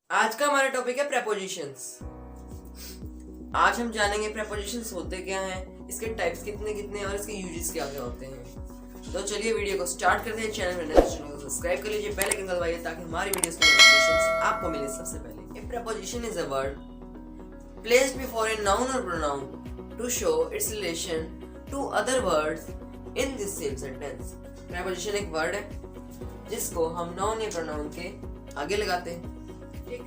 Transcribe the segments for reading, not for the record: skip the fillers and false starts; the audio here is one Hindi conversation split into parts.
आज का हमारा टॉपिक है प्रेपोजिशंस। आज हम जानेंगे प्रेपोजिशंस होते क्या हैं, इसके टाइप्स कितने कितने और इसके यूजेस क्या क्या होते हैं। तो चलिए वीडियो को स्टार्ट करते हैं। चैनल में नए चैनल को सब्सक्राइब कर लीजिए, बेल आइकन दबाइए ताकि हमारी वीडियोस की नोटिफिकेशंस आपको मिले सबसे पहले। A preposition is a word placed before a noun or pronoun to show its relation to other words in the same sentence। Preposition एक वर्ड है जिसको हम नाउन या प्रोनाउन के आगे लगाते हैं, ठीक,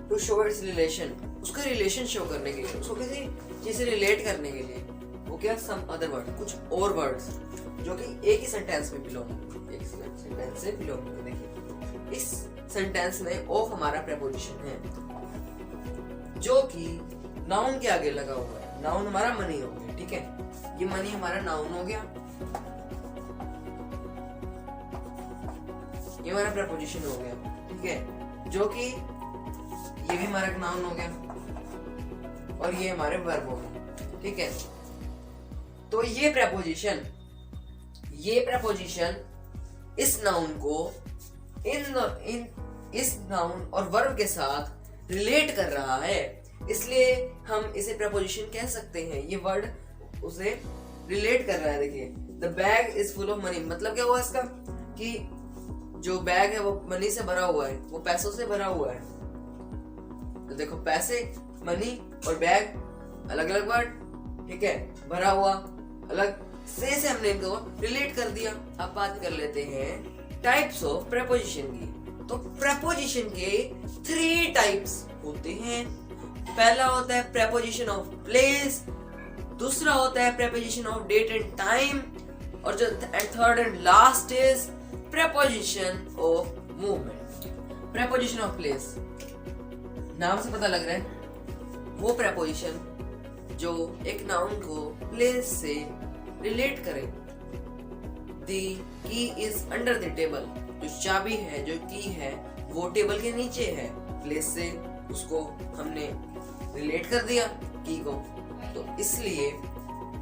टू शो इट्स रिलेशन, उसका रिलेशन शो करने के लिए, उसको किसी चीज से रिलेट करने के लिए। वो क्या, सम अदर वर्ड, कुछ और वर्ड्स जो कि एक ही सेंटेंस में बिलोंग, एक सेंटेंस से बिलोंग करते। देखिए इस सेंटेंस में ऑफ हमारा प्रेपोजिशन है जो कि नाउन के आगे लगा हुआ है। नाउन हमारा मनी हो गया, ठीक है, ये मनी हमारा नाउन हो गया, ये हमारा प्रेपोजिशन हो गया, ठीक है, जो कि ये भी हमारा नाउन हो गया और ये हमारे वर्ब हो गए, ठीक है। तो ये प्रेपोजिशन इस नाउन को इस नाउन और वर्ब के साथ रिलेट कर रहा है, इसलिए हम इसे प्रेपोजिशन कह सकते हैं। ये वर्ड उसे रिलेट कर रहा है। देखिए the bag is full of money, मतलब क्या हुआ इसका कि जो बैग है वो मनी से भरा हुआ है, वो पैसों से भरा हुआ है। तो देखो पैसे, मनी और बैग अलग अलग वर्ड, ठीक है, भरा हुआ अलग, से हमने इनको रिलेट कर दिया। अब बात कर लेते हैं टाइप्स ऑफ प्रेपोजिशन की। तो प्रेपोजिशन के 3 टाइप्स होते हैं। पहला होता है प्रेपोजिशन ऑफ प्लेस, दूसरा होता है preposition of date and time, और जो third and last is preposition of movement. Preposition of place, नाम से पता लग रहा है वो प्रेपोजिशन जो एक नाउन को प्लेस से रिलेट करे। The key is under the table, जो चाबी है, जो की है, वो टेबल के नीचे है। प्लेस से उसको हमने रिलेट कर दिया की को, तो इसलिए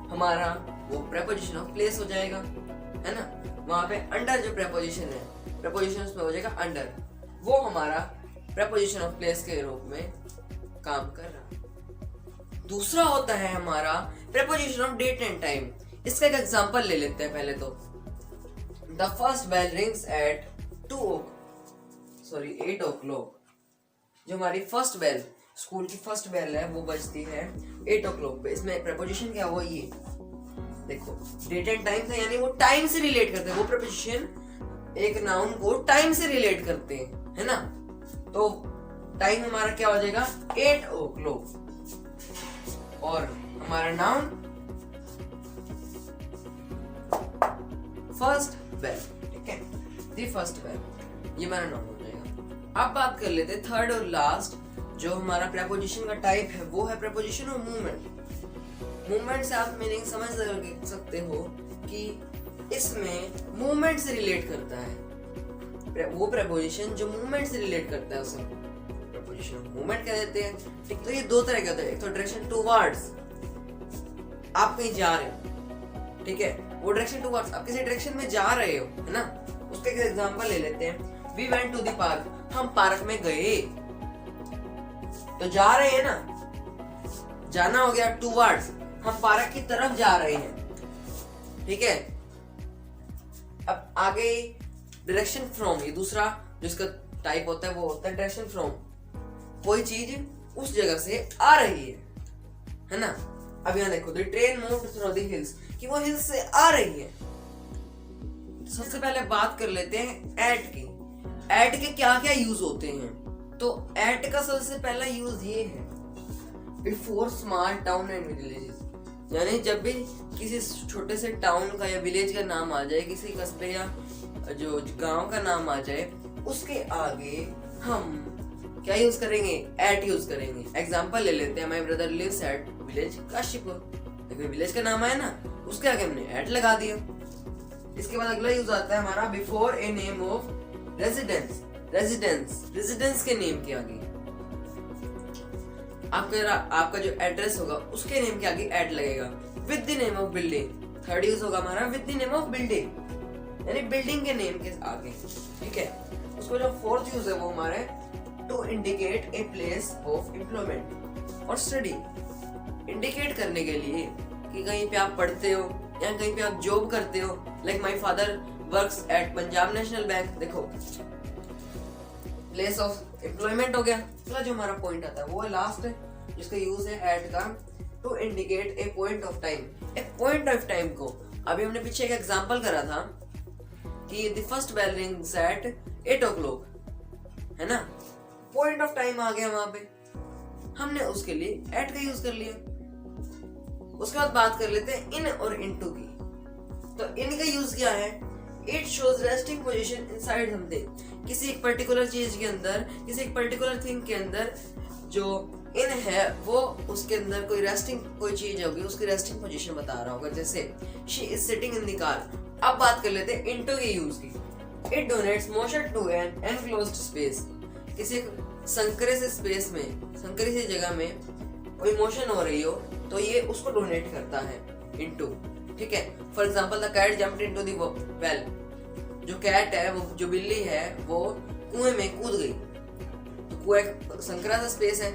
हमारा वो प्रेपोजिशन ऑफ प्लेस हो जाएगा, है ना। वहां पे अंडर जो प्रेपोजिशन है, प्रेपोजिशन उसमें हो जाएगा अंडर, वो हमारा प्रेपोजिशन ऑफ प्लेस के रूप में काम कर रहा है। दूसरा होता है हमारा preposition of date and time. इसका एक एग्जांपल ले लेते हैं पहले तो। The first bell rings at 8 o'clock। जो हमारी फर्स्ट बेल, स्कूल की फर्स्ट बेल है, वो बजती है 8 o'clock पे। इसमें प्रेपोजिशन क्या हुआ, ये देखो डेट एंड टाइम था, यानी वो टाइम से रिलेट करते हैं। वो प्रेपोजिशन एक नाउन को टाइम से रिलेट करते हैं, है ना। तो टाइम हमारा क्या हो जाएगा 8 o'clock, और हमारा नाउन फर्स्ट बेल, ठीक है, दी फर्स्ट बेल, ये हमारा नाउन हो जाएगा। अब बात कर लेते हैं थर्ड और लास्ट जो हमारा प्रेपोजिशन का टाइप है, वो है प्रेपोजिशन ऑफ मूवमेंट। मूवमेंट से आप मीनिंग समझ सकते हो कि इसमें मूवमेंट से रिलेट करता है। वो प्रेपोजिशन जो मूवमेंट से रिलेट करता है उसे प्रेपोजिशन ऑफ मूवमेंट कह देते हैं, ठीक। तो ये दो तरह के होते हैं। एक तो डायरेक्शन टुवर्ड्स, आप कहीं जा रहे हो, ठीक है, वो डायरेक्शन टुवर्ड्स, आप किसी डायरेक्शन में जा रहे हो, है ना। उसका एक एग्जांपल ले लेते हैं। We went to the park, हम पार्क में गए, तो जा रहे हैं ना, जाना हो गया टुवर्ड्स, हम पार्क की तरफ जा रहे हैं, ठीक है। अब आगे डायरेक्शन फ्रॉम, ये दूसरा जिसका टाइप होता है वो होता है डायरेक्शन फ्रॉम। कोई चीज उस जगह से आ रही है ना। अब यहाँ देखो, the train moved through the hills, कि वो हिल्स से आ रही है। सबसे पहले बात कर लेते हैं एट की। एट के क्या क्या यूज होते हैं। तो एट का सबसे पहला यूज ये है, before small town and villages, यानी जब भी किसी छोटे से टाउन का या विलेज का नाम आ जाए, किसी कस्बे या जो गांव का नाम आ जाए, उसके आगे हम क्या यूज करेंगे, एट यूज करेंगे। एग्जांपल ले लेते हैं, my brother lives at village Kashipur, देखो विलेज का नाम है ना, उसके आगे हमने एट लगा दिया। इसके बाद अगला यूज आता है हमारा before a name of residence. Residence के नेम के आगे आपका जो एड्रेस होगा उसके नेम के आगे एट लगेगा। With the name of building, third use होगा हमारा with the name of building, यानी बिल्डिंग के नेम के आगे, ठीक है। उसका जो फोर्थ यूज है वो हमारा to indicate a place of employment और स्टडी। इंडिकेट करने के लिए कि कहीं पे आप पढ़ते हो या कहीं पे आप जॉब करते हो। Like my father works at Punjab national bank. देखो प्लेस ऑफ एम्प्लॉयमेंट हो गया। अगला जो हमारा पॉइंट आता है वो लास्ट है जिसका यूज है एट का to indicate a point of time. A point of time को अभी हमने पीछे एक एग्जांपल करा था कि the first bell rings at 8 o'clock, है ना। पॉइंट ऑफ टाइम आ गया वहां पे, हमने उसके लिए एट का यूज कर लिया। उसके बाद बात कर लेते हैं इन और इनटू की। तो इन का यूज क्या है? It shows resting position inside something. किसी एक पर्टिकुलर चीज के अंदर, किसी एक पर्टिकुलर थिंग के अंदर जो इन है वो उसके अंदर कोई चीज होगी, उसकी रेस्टिंग पोजीशन बता रहा होगा। जैसे she is sitting in the car. अब बात कर लेते हैं इनटू के यूज की। It denotes motion to an enclosed space. किसी संकरे से स्पेस में, संकरी सी जगह में कोई मोशन हो रही हो तो ये उसको डोनेट करता है इनटू। ठीक है। For example the cat jumped into the well. जो कैट है, वो जो बिल्ली है, वो कुएं में कूद गई। तो कुएं संकरा सा स्पेस है,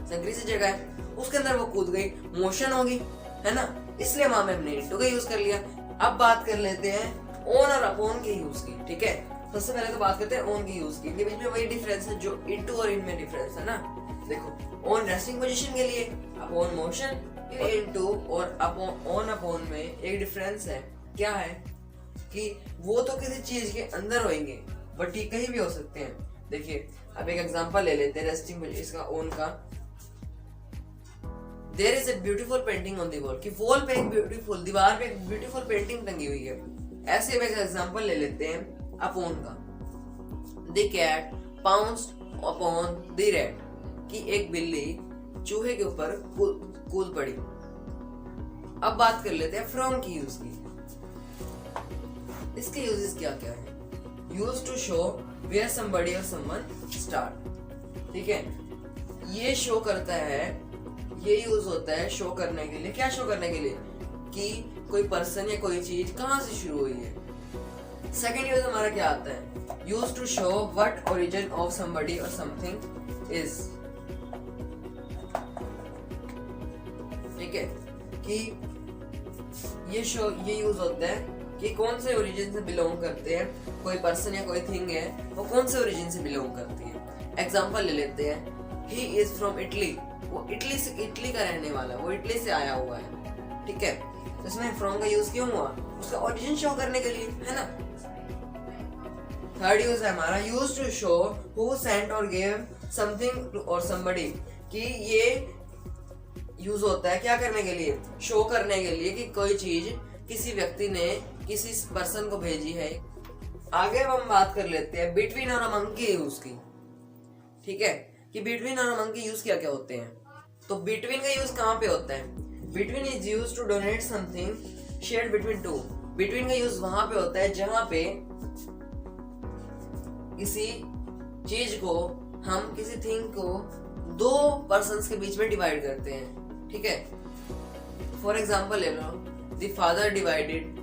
संकरी सी जगह है, उसके अंदर वो कूद गई, मोशन होगी, है ना। इसलिए वहां में हमने इनटू का यूज कर लिया। अब बात कर लेते हैं ऑन और अपॉन के यूज की। ठीक है। सबसे पहले तो बात करते हैं ऑन की यूज की। इनके बीच में वही डिफरेंस है जो इनटू और इन में डिफरेंस है ना। देखो ऑन रेस्टिंग पोजीशन के लिए, अपॉन मोशन। इनटू और ऑन अपॉन में एक डिफरेंस है। क्या है कि वो तो किसी चीज के अंदर होंगे बट ये कहीं भी हो सकते हैं। देखिए अब एक एग्जांपल ले लेते हैं रेस्टिंग इसका ऑन का। There is a beautiful painting on the wall. कि वॉल पे एक ब्यूटीफुल, दीवार पे एक ब्यूटीफुल पेंटिंग टंगी हुई है। ऐसे एक एग्जांपल ले लेते हैं अपॉन का। The cat pounced upon the rat. कि एक बिल्ली चूहे के ऊपर कूद पड़ी। अब बात कर लेते हैं फ्रॉम की यूज की। इसके यूजेस क्या क्या है? Use to show where somebody or someone start. ठीक है। ये शो करता है, ये यूज होता है शो करने के लिए। क्या शो करने के लिए? कि कोई पर्सन या कोई चीज कहां से शुरू हुई है। सेकेंड यूज हमारा क्या आता है? Use to show what origin of somebody or something is. ठीक है। कि ये यूज होता है कि कौन से ओरिजिन से बिलोंग करते हैं, कोई पर्सन या कोई थिंग है वो कौन से ओरिजिन से बिलोंग करती है। एग्जांपल ले लेते हैं। He is from Italy. वो इटली का रहने वाला, वो इटली से आया हुआ है। ठीक है। तो इसमें फ्रॉम का यूज क्यों हुआ? उसका ओरिजिन शो करने के लिए, है ना। थर्ड यूज है हमारा use to show who sent or gave something or somebody. कि ये यूज होता है क्या करने के लिए? शो करने के लिए कि कोई चीज किसी व्यक्ति ने किसी पर्सन को भेजी है। आगे हम बात कर लेते हैं बिटवीन और अमंग के यूज की। ठीक है। कि बिटवीन और अमंग के यूज क्या क्या होते हैं। तो बिटवीन का यूज कहाँ पे होता है? Between is use to denote something shared between two. Between का यूज वहां पे होता है जहां पे किसी चीज को, हम किसी थिंग को दो पर्सन्स के बीच में डिवाइड करते हैं। ठीक है। फॉर एग्जाम्पल ले लो, the father divided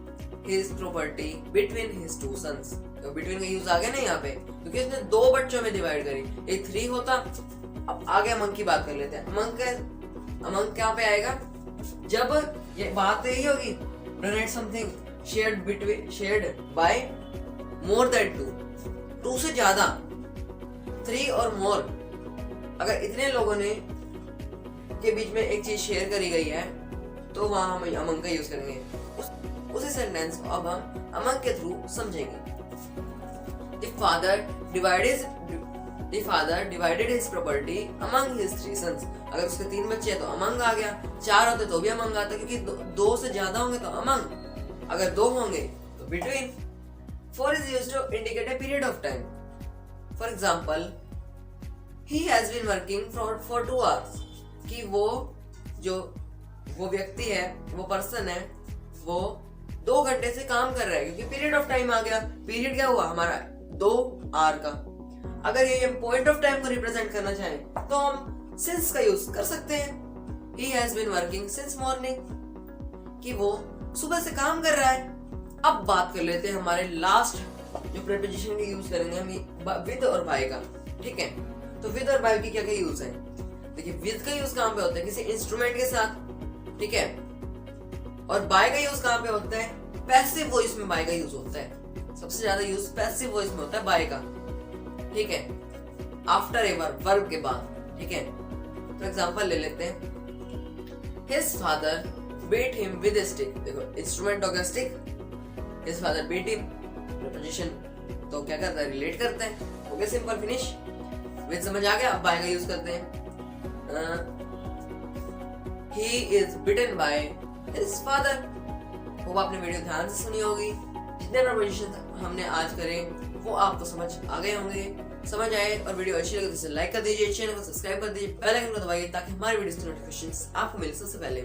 his property between his two sons. तो बिटवीन का यूज आ गया ना यहाँ पे, क्योंकि उसने दो बच्चों में डिवाइड करी। एक 3 होता। अब आगे अमंग की बात कर लेते हैं। अमंग क्या पे आएगा? जब ये बात यही होगी donate something shared by more than 2 से ज्यादा, 3 और मोर। अगर इतने लोगों ने के बीच में एक चीज शेयर करी गई है तो वहां हम अमंग का यूज करेंगे। उसी सेंटेंस को अब हम अमंग के थ्रू समझेंगे। The father divided his property among his 3 sons। अगर उसके 3 बच्चे हैं तो अमंग आ गया। 4 होते तो भी अमंग आता, क्योंकि 2 से ज्यादा होंगे तो अमंग, अगर 2 होंगे तो between. 4 is used to indicate a period of time. For example, he has been working for 2 hours। कि वो व्यक्ति है, वो पर्सन है, वो 2 घंटे से काम कर रहा है, क्योंकि पीरियड ऑफ टाइम आ गया। पीरियड क्या हुआ हमारा? 2 आवर का। अगर ये पॉइंट ऑफ टाइम को रिप्रेजेंट करना चाहें तो हम सिंस का यूज कर सकते हैं। He has been working since morning. कि वो सुबह से काम कर रहा है। अब बात कर लेते हैं हमारे लास्ट जो प्रीपोजिशन का यूज करेंगे हम विद और बाय का, ठीक है। तो विद और बाय की क्या क्या यूज है? देखिए विद का यूज कहाँ पे होता है? किसी इंस्ट्रूमेंट के साथ, ठीक है। और बाय का यूज कहाँ पे होता है? पैसिव वॉइस में बाय का यूज होता है। सबसे ज्यादा यूज पैसिव वॉइस में होता है बाय का, ठीक है। आफ्टर ए वर्ब के बाद, ठीक है। तो एग्जांपल ले लेते हैं, his father beat him with a stick. देखो इंस्ट्रूमेंट हो गया stick, his father beat him, preposition तो क्या करता है? रिलेट करता है। हो गया सिंपल, फिनिश। विद समझ आ गया। अब बाय का यूज करते हैं, he is beaten by his father. वो आपने वीडियो ध्यान से सुनी होगी। जितने प्रीपोजिशन हमने आज करे वो आपको समझ आ गए होंगे। समझ आए और वीडियो अच्छी लगे तो इसे लाइक कर दीजिए, चैनल को सब्सक्राइब कर दीजिए, बेल आइकन को दबाइए ताकि हमारी वीडियोस की नोटिफिकेशंस आपको मिले सबसे पहले।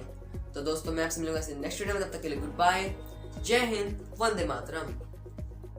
तो दोस्तों मैं आपसे मिलूंगा नेक्स्ट वीडियो में, तब तक के लिए गुड बाय, जय हिंद, वंदे मातरम।